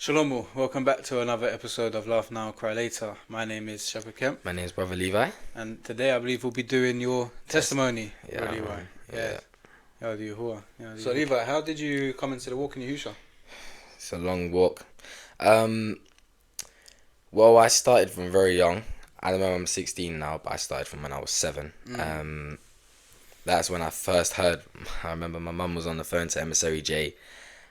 Shalom, all. Welcome back to another episode of Laugh Now, Cry Later. My name is Shepherd Kemp, My name's Brother Levi. and today I believe we'll be doing your testimony, Yeah, Brother Levi. yeah. Yeah, so Levi, how did you come into the walk in Yahusha? It's a long walk. Um, well, I started from very young. I remember I'm 16 now, but I started from when I was 7. That's when I first heard. I remember my mum was on the phone to Emissary J.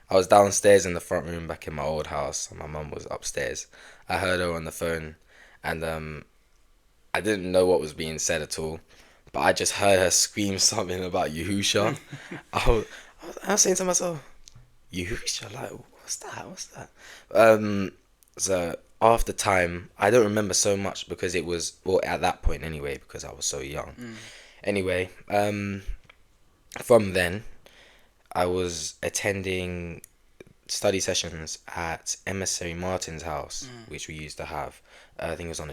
I was downstairs in the front room back in my old house, and my mum was upstairs. I heard her on the phone, and I didn't know what was being said at all, but I just heard her scream something about Yahusha. I was saying to myself, Yahusha, like, what's that? What's that? So after time, I don't remember so much because it was, well, at that point anyway, because I was so young. Anyway, from then, I was attending study sessions at Emissary Martin's house, which we used to have. I think it was on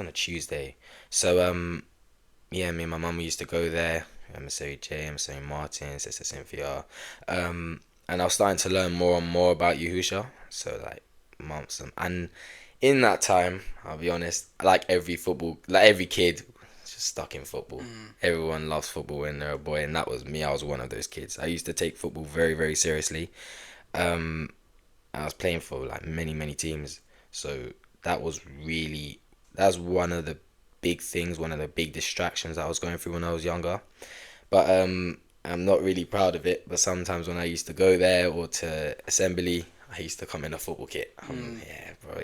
a Tuesday. So yeah, me and my mum used to go there. Emissary J, Emissary Martin, Sister Cynthia, and I was starting to learn more and more about Yahusha. So like months and in that time, I'll be honest, like every kid, just stuck in football. Everyone loves football when they're a boy, and that was me. I was one of those kids. I used to take football very, very seriously. I was playing for like many teams, so that was one of the big things, one of the big distractions that I was going through when I was younger. But I'm not really proud of it. But sometimes when I used to go there or to assembly, I used to come in a football kit. Yeah, bro.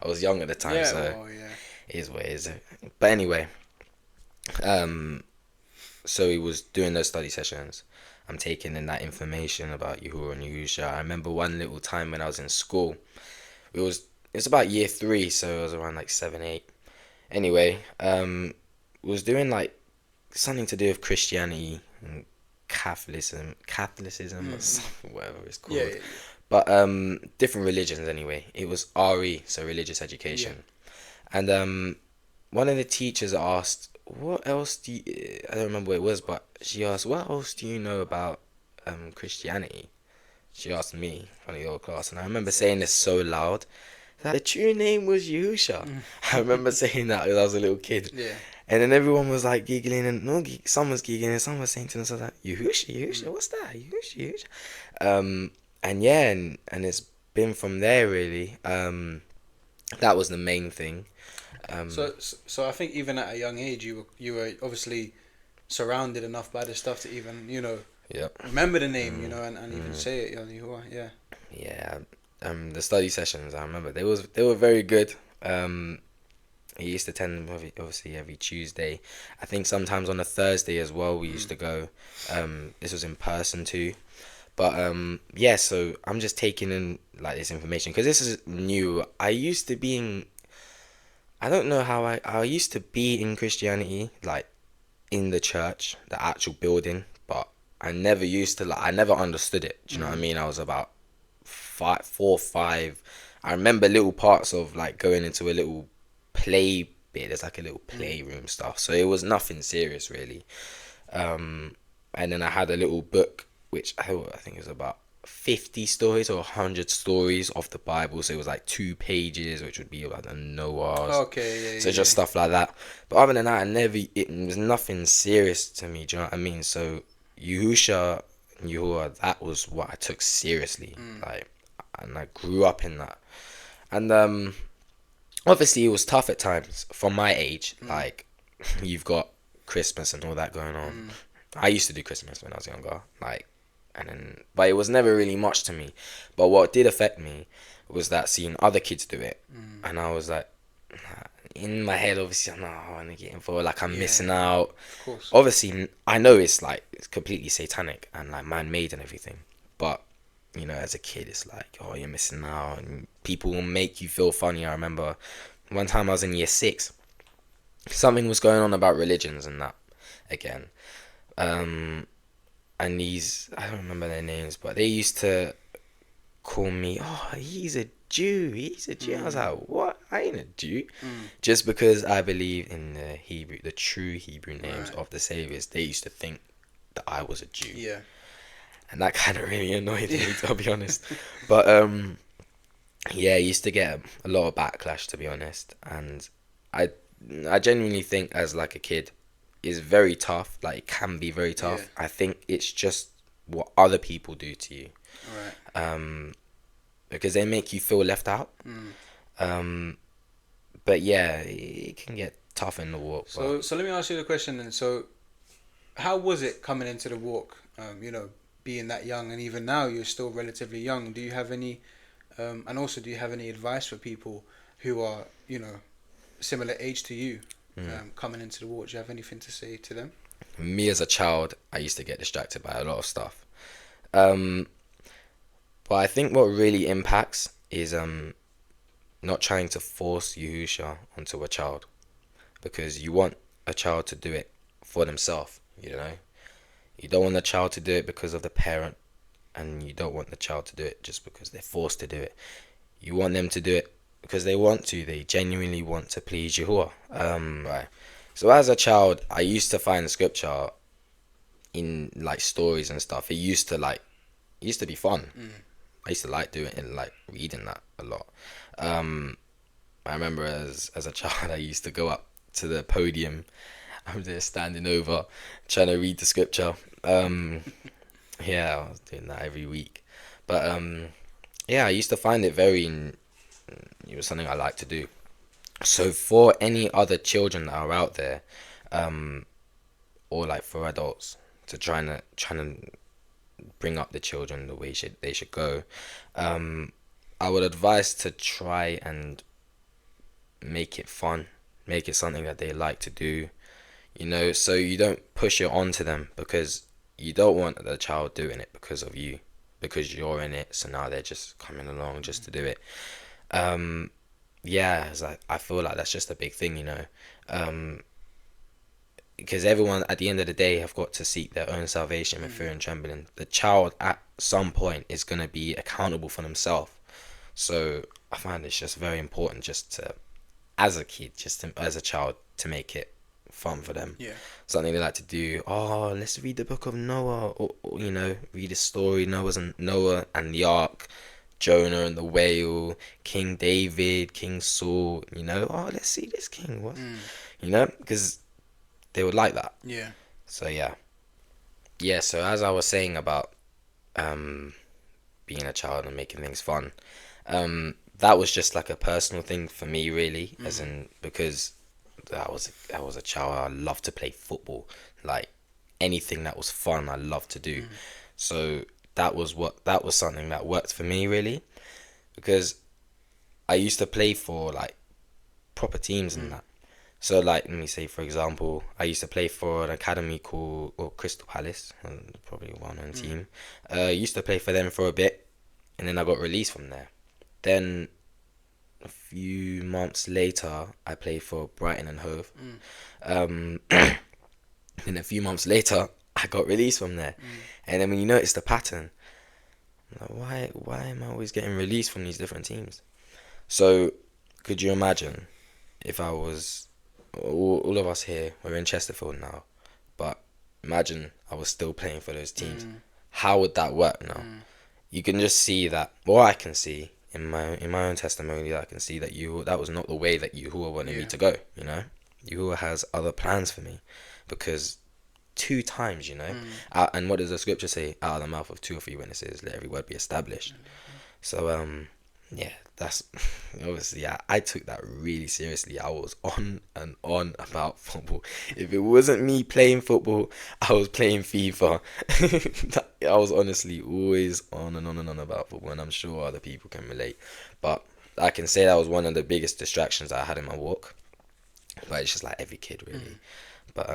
I was young at the time, it is what it is. But anyway, so he was doing those study sessions. I'm taking in that information about Yahuwah and Yahusha. I remember one little time when I was in school. It was about year 3, so it was around like 7, 8. Anyway, was doing like something to do with Christianity and Catholicism or something, whatever it's called. Yeah. But different religions anyway. It was RE, so religious education. And one of the teachers asked, what else do you, I don't remember what it was, but she asked, what else do you know about Christianity? She asked me on the old class, and I remember saying this so loud that the true name was Yahusha. I remember saying that when I was a little kid. Yeah. And then everyone was like giggling, and some was giggling, and some was saying to themselves like, Yahusha, what's that? Yahusha. And yeah, and it's been from there really. That was the main thing. So I think even at a young age, you were obviously surrounded enough by the stuff to even Yep. remember the name, and even say it. Yeah. Yeah. The study sessions, I remember they were very good. He used to attend obviously every Tuesday. I think sometimes on a Thursday as well we used to go. This was in person too. But yeah, so I'm just taking in like this information because this is new. I don't know how I used to be in Christianity, like in the church, the actual building, but I never used to I never understood it. Do you know what I mean? I was about 4, 5. I remember little parts of like going into a little play bit. There's like a little playroom stuff, so it was nothing serious really. And then I had a little book which I think it was about 50 stories or 100 stories of the Bible. So it was like 2 pages, which would be about the Noah's. Okay. Yeah. So just stuff like that. But other than that, it was nothing serious to me. Do you know what I mean? So Yahusha and Yahuwah, that was what I took seriously. Like, and I grew up in that. And obviously it was tough at times for my age. Like, you've got Christmas and all that going on. I used to do Christmas when I was younger. But it was never really much to me. But what did affect me was that seeing other kids do it, and I was like, in my head, obviously, I'm like, I want to get involved. Like, I'm missing out. Of course. Obviously, I know it's completely satanic and like man-made and everything. But as a kid, it's like, oh, you're missing out, and people will make you feel funny. I remember one time I was in year 6. Something was going on about religions and that again. And I don't remember their names, but they used to call me, oh, he's a Jew. I was like, what? I ain't a Jew. Just because I believe in the true Hebrew names of the saviors, they used to think that I was a Jew. Yeah. And that kind of really annoyed me, to be honest. But yeah, I used to get a lot of backlash, to be honest, and I I genuinely think as like a kid is very tough. Like it can be very Yeah. tough. I think it's just what other people do to you, Right. um, because they make you feel left out. Mm. Um, but yeah, it can get tough in the walk. But So let me ask you the question then. So how was it coming into the walk? Being that young, and even now you're still relatively young. Do you have any, and also do you have any advice for people who are, similar age to you, mm, coming into the walk? Do you have anything to say to them? me as a child, I used to get distracted by a lot of stuff. Um, but I think what really impacts is not trying to force Yahusha onto a child, because you want a child to do it for themselves. You don't want the child to do it because of the parent, and you don't want the child to do it just because they're forced to do it. You want them to do it because they want to. They genuinely want to please Yahuwah. Right. So as a child, I used to find scripture in like stories and stuff. It used to be fun. Mm. I used to like doing it, like reading that a lot. Um, I remember as a child, I used to go up to the podium. I was there standing over, trying to read the scripture. Yeah, I was doing that every week. But yeah, I used to find it it was something I like to do. So for any other children that are out there, um, or like for adults, to trying to bring up the children the way they should go, um, I would advise to try and make it fun, make it something that they like to do. So you don't push it onto them, because you don't want the child doing it because of you, because you're in it. So now they're just coming along just to do it. Um, yeah, it's like, I feel like that's just a big thing. Um, because everyone at the end of the day have got to seek their own salvation with fear and trembling. The child at some point is going to be accountable for themselves. So I find it's just very important, just to, as a kid, as a child, to make it fun for them. Yeah. Something they like to do. Oh, let's read the book of Noah, or read a story. Noah and the Ark, Jonah and the whale, King David, King Saul. Oh, let's see this king. What? Mm. Because they would like that. Yeah. So yeah. So as I was saying about um being a child and making things fun, that was just like a personal thing for me, really, as Mm. in, because I was a child. I loved to play football, like anything that was fun, I loved to do. Mm. So that was something that worked for me, really, because I used to play for like proper teams and Mm. that. So like, let me say, for example, I used to play for an academy called, Crystal Palace, probably a well-known Mm. team. Used to play for them for a bit, and then I got released from there. Then a few months later, I played for Brighton and Hove. Mm. Um, then a few months later, I got released from there. Mm. And then when you notice the pattern, I'm like, why am I always getting released from these different teams? So could you imagine if I was, all of us here, we're in Chesterfield now, but imagine I was still playing for those teams. Mm. How would that work now? Mm. You can just see that, or I can see in my own testimony, I can see that was not the way that Yahuwah wanted me Yeah. to go. Yahuwah has other plans for me, because two times, Mm. and what does the scripture say? Out of the mouth of two or three witnesses, let every word be established. So yeah, that's obviously, I took that really seriously. I was on and on about football. If it wasn't me playing football, I was playing FIFA. I was honestly always on and on and on about football, and I'm sure other people can relate. But I can say that was one of the biggest distractions I had in my walk. But it's just like every kid, really. Mm. But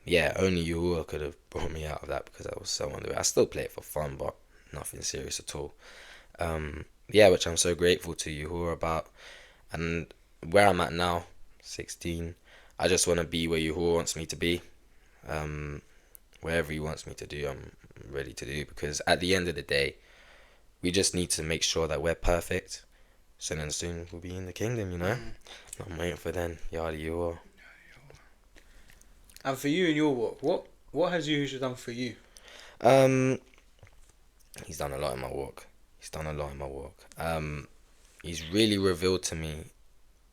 yeah, only Yahuwah could have brought me out of that, because I was so under it. I still play it for fun, but nothing serious at all. Yeah, which I'm so grateful to Yahuwah about. And where I'm at now, 16, I just want to be where Yahuwah wants me to be. Wherever he wants me to do, I'm ready to do, because at the end of the day, we just need to make sure that we're perfect. So then soon we'll be in the kingdom. Mm. I'm waiting for then. Yada Yahuwah. And for you in your walk, what has Yahushua done for you? Um, he's done a lot in my walk. he's really revealed to me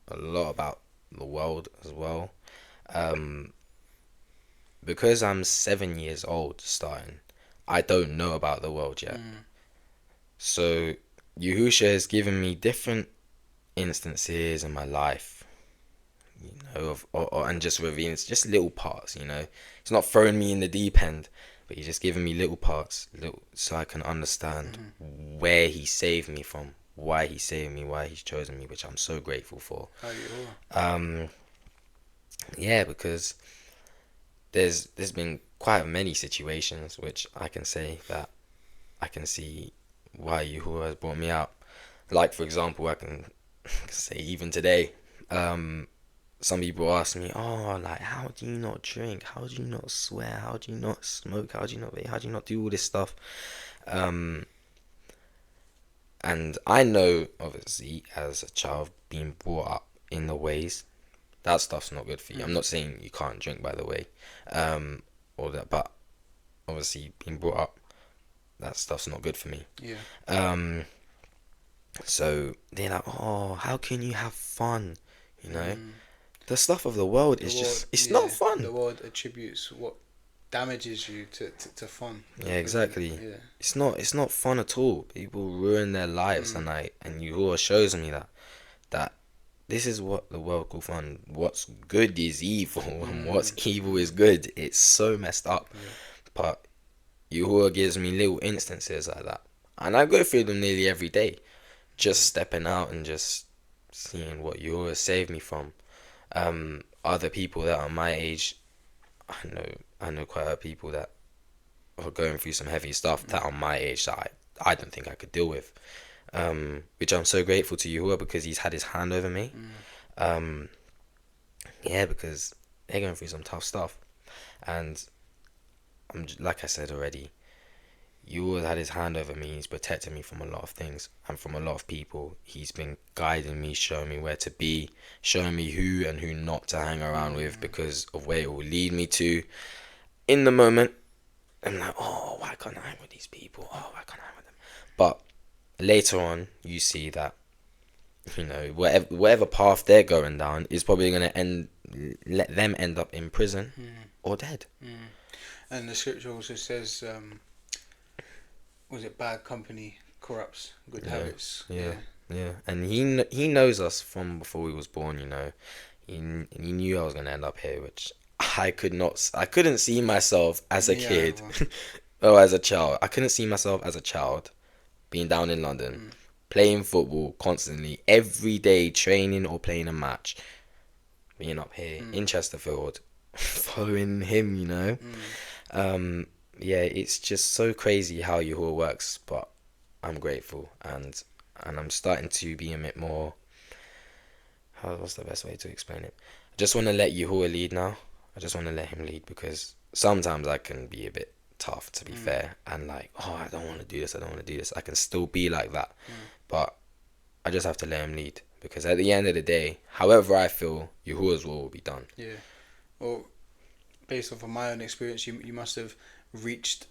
a lot about the world as well. Um, because I'm 7 years old starting, I don't know about the world yet. So Yahusha has given me different instances in my life, you know, and just revealing just little parts, you know. It's not throwing me in the deep end, but he's just giving me little parts, so I can understand where he saved me from, why he saved me, why he's chosen me, which I'm so grateful for. How you are. Yeah, because there's been quite many situations which I can say that I can see why Yahuwah has brought me out. Like, for example, I can say even today, some people ask me, oh, like, how do you not drink? How do you not swear? How do you not smoke? How do you not vape? How do you not do all this stuff? And I know, obviously, as a child being brought up in the ways, that stuff's not good for you. I'm not saying you can't drink, by the way, or that, but obviously being brought up, that stuff's not good for me. Yeah. So they're like, oh, how can you have fun? You know, the stuff of the world is just, it's not fun. The world attributes what damages you to fun. Yeah, exactly. Yeah. It's not fun at all. People ruin their lives, and Yahuwah shows me that this is what the world call fun. What's good is evil, and what's evil is good. It's so messed up. Yeah. But Yahuwah gives me little instances like that, and I go through them nearly every day, just stepping out and just seeing what Yahuwah saved me from. Other people that are my age, I know quite a people that are going through some heavy stuff that are my age that I don't think I could deal with. Which I'm so grateful to Yahuwah because he's had his hand over me. Yeah, because they're going through some tough stuff, and like I said already, Yahuwah had his hand over me. He's protected me from a lot of things and from a lot of people. He's been guiding me, showing me where to be, showing me who and who not to hang around with because of where it will lead me to. In the moment, I'm like, oh, why can't I hang with these people? Oh, why can't I hang with them? But later on, you see that, you know, whatever path they're going down is probably going to let them end up in prison or dead. And the scripture also says, was it bad company corrupts good habits? Yeah. And he knows us from before we was born, you know. He knew I was going to end up here, which I couldn't see myself as a kid or as a child. I couldn't see myself as a child being down in London, playing football constantly, every day training or playing a match, being up here in Chesterfield, following him, you know. Yeah, it's just so crazy how Yahuwah works, but I'm grateful, and I'm starting to be a bit more, what's the best way to explain it? I just want to let Yahuwah lead now. I just want to let him lead, because sometimes I can be a bit tough, to be fair, and like, oh, I don't want to do this, I can still be like that, but I just have to let him lead, because at the end of the day, however I feel, Yahuwah's will be done. Yeah. Well, based off of my own experience, you must have reached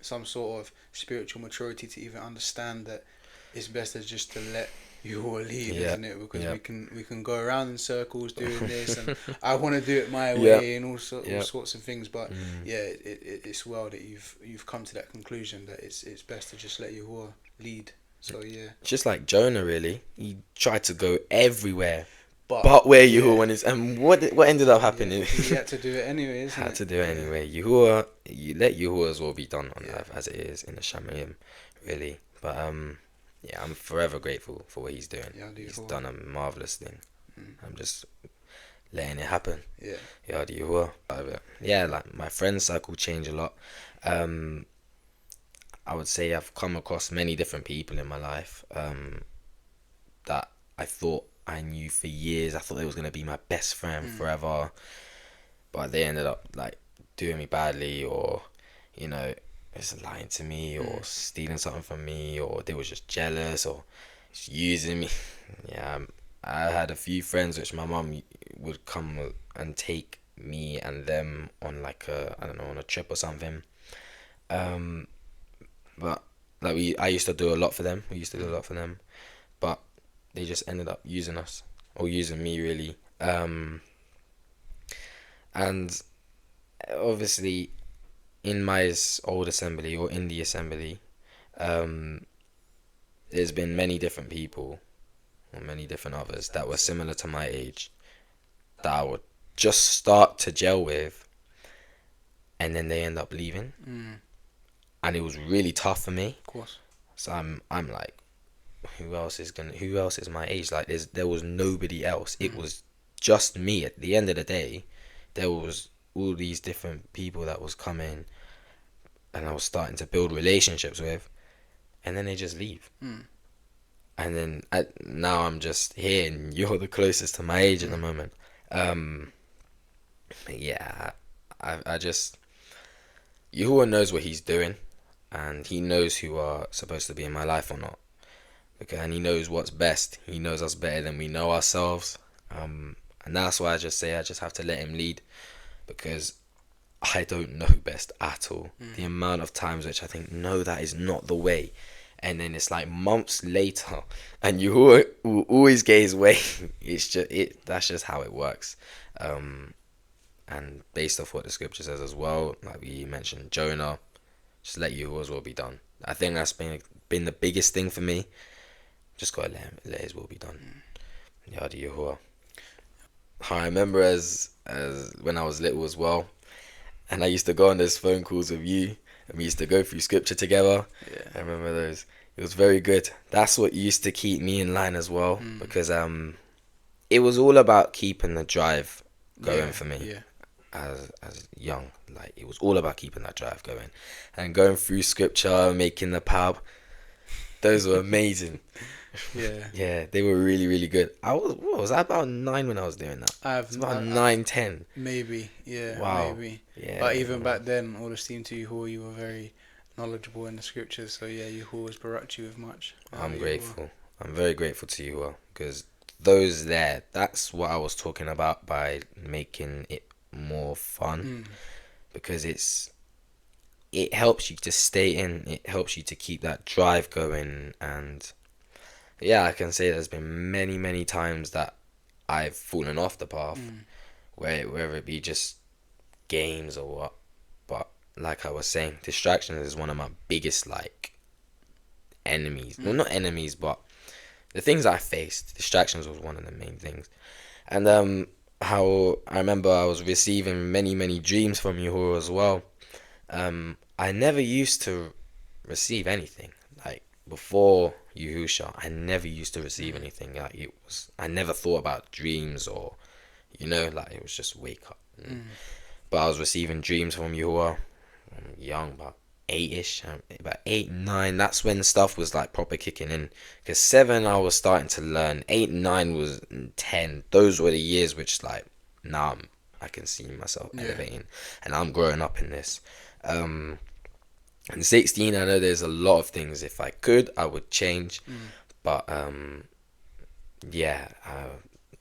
some sort of spiritual maturity to even understand that it's best just to let you all lead, isn't it? Because we can go around in circles doing this, and I want to do it my way, and all sorts of things. But it's well that you've come to that conclusion that it's best to just let you all lead. So yeah, just like Jonah, really, he tried to go everywhere. But where Yahuwah is, and what ended up happening? He had to do it anyway. Had to do it anyway. Yahuwah, you let Yahuwah's will be done on earth as it is in the Shamayim, really. But yeah, I'm forever grateful for what he's doing. He's done a marvelous thing. I'm just letting it happen. Yeah, Yahuwah. Yeah, like my friend circle changed a lot. I would say I've come across many different people in my life that I thought I knew for years. I thought they was going to be my best friend forever, but they ended up like doing me badly, or you know, just lying to me, or stealing something from me, or they was just jealous, or just using me. Yeah, I had a few friends which my mum would come and take me and them on like on a trip or something. But like I used to do a lot for them. We used to do a lot for them, but they just ended up using us, or using me really. And obviously in my old assembly, or in the assembly, um, there's been many different people, or many different others that were similar to my age, that I would just start to gel with, and then they end up leaving, and it was really tough for me. Of course. So I'm like, who else is my age? Like, there was nobody else. It was just me. At the end of the day, there was all these different people that was coming, and I was starting to build relationships with, and then they just leave. And then now I'm just here, and you're the closest to my age at the moment. Yeah, I just, Yahuwah knows what he's doing, and he knows who are supposed to be in my life or not. And he knows what's best. He knows us better than we know ourselves. And that's why I just say I just have to let him lead, because I don't know best at all. The amount of times which I think, no, that is not the way. And then it's like months later, and you will always get his way. It's just that's just how it works. And based off what the scripture says as well, like we mentioned Jonah, just let Yahuwah's will be done. I think that's been the biggest thing for me. Just gotta let his will be done. Yada Yahuwah. I remember as when I was little as well, and I used to go on those phone calls with you, and we used to go through scripture together. Yeah. I remember those. It was very good. That's what used to keep me in line as well, because it was all about keeping the drive going for me. Yeah. As young, like, it was all about keeping that drive going, and going through scripture, making the pub. Those were amazing. Yeah, they were really, really good. Was I about 9 when I was doing that? I was about 9, 10. Maybe, yeah. Wow. Maybe. Yeah. But even back then, all esteem to Yahuwah, you were very knowledgeable in the scriptures. So yeah, Yahuwah has baracked you with much. I'm grateful. I'm very grateful to you, because those there, that's what I was talking about by making it more fun, because it helps you to stay in. It helps you to keep that drive going. And yeah, I can say there's been many, many times that I've fallen off the path, whether it be just games or what. But like I was saying, distractions is one of my biggest, like, enemies. Well, not enemies, but the things I faced. Distractions was one of the main things. And how I remember I was receiving many, many dreams from Yahuwah as well. I never used to receive anything. Like, before Yahusha, I never used to receive anything. Like, I never thought about dreams, or, like, it was just wake up. But I was receiving dreams from Yahuwah. I'm young, about 8ish, about 8, 9. That's when stuff was like proper kicking in. Because 7, I was starting to learn. 8, 9 was 10. Those were the years which, like, now I can see myself elevating, and I'm growing up in this. And 16, I know there's a lot of things. If I could, I would change. But yeah,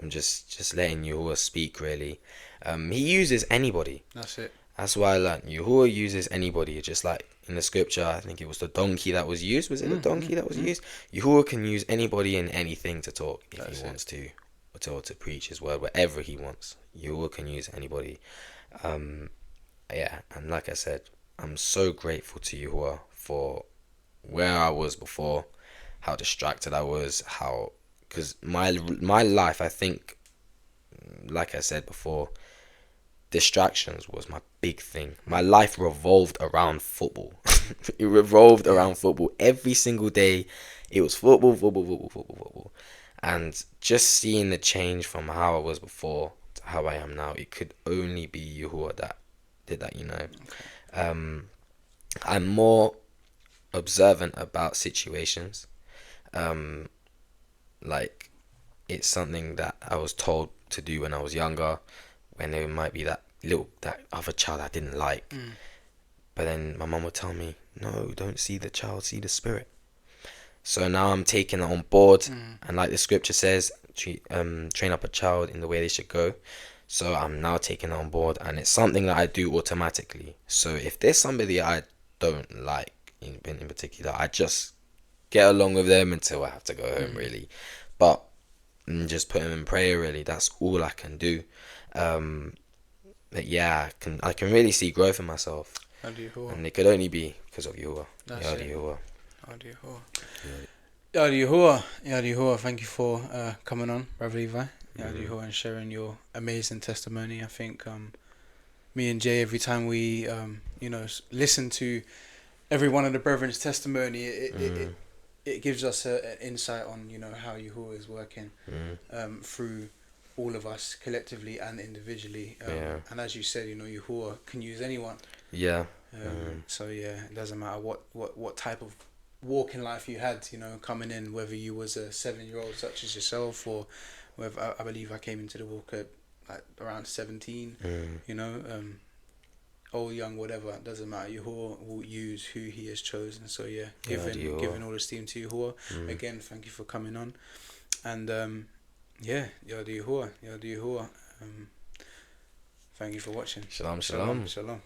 I'm just letting Yahuwah speak, really. He uses anybody. That's it. That's why I learned. Yahuwah uses anybody. Just like in the scripture, I think it was the donkey that was used. Was it the donkey that was used? Yahuwah can use anybody and anything to talk if he wants to, or to preach his word, whatever he wants. Yahuwah can use anybody. Yeah, and like I said, I'm so grateful to Yahuwah for where I was before, how distracted I was, because my life, I think, like I said before, distractions was my big thing. My life revolved around football. It revolved around football every single day. It was football, football, football, football, football. And just seeing the change from how I was before to how I am now, it could only be Yahuwah that did that, Okay. I'm more observant about situations. Like, it's something that I was told to do when I was younger, when there might be that other child I didn't like. But then my mum would tell me, no, don't see the child, see the spirit. So now I'm taking that on board, and like the scripture says, train up a child in the way they should go. So I'm now taking that on board, and it's something that I do automatically. So if there's somebody I don't like in particular, I just get along with them until I have to go home, really. but just put him in prayer. Really, that's all I can do. But yeah, I can really see growth in myself, and it could only be because of Yahuwah. That's Yada it. Yahuwah. Yada Yahuwah. Yada Yahuwah. Thank you for coming on, Brother Levi. Yada Yahuwah, and sharing your amazing testimony. I think me and Jay, every time we listen to every one of the brethren's testimony, it gives us an insight on how Yahuwah is working through all of us collectively and individually. And as you said, Yahuwah can use anyone. Yeah. So yeah, it doesn't matter what type of walk in life you had, coming in, whether you was a 7-year-old such as yourself, or whether I believe I came into the walk at like around 17, old, young, whatever, it doesn't matter. Yahuwah will use who he has chosen. So yeah, giving all esteem to Yahuwah. Again, thank you for coming on. And Yada Yahuwah. Thank you for watching. Shalom, shalom. Shalom.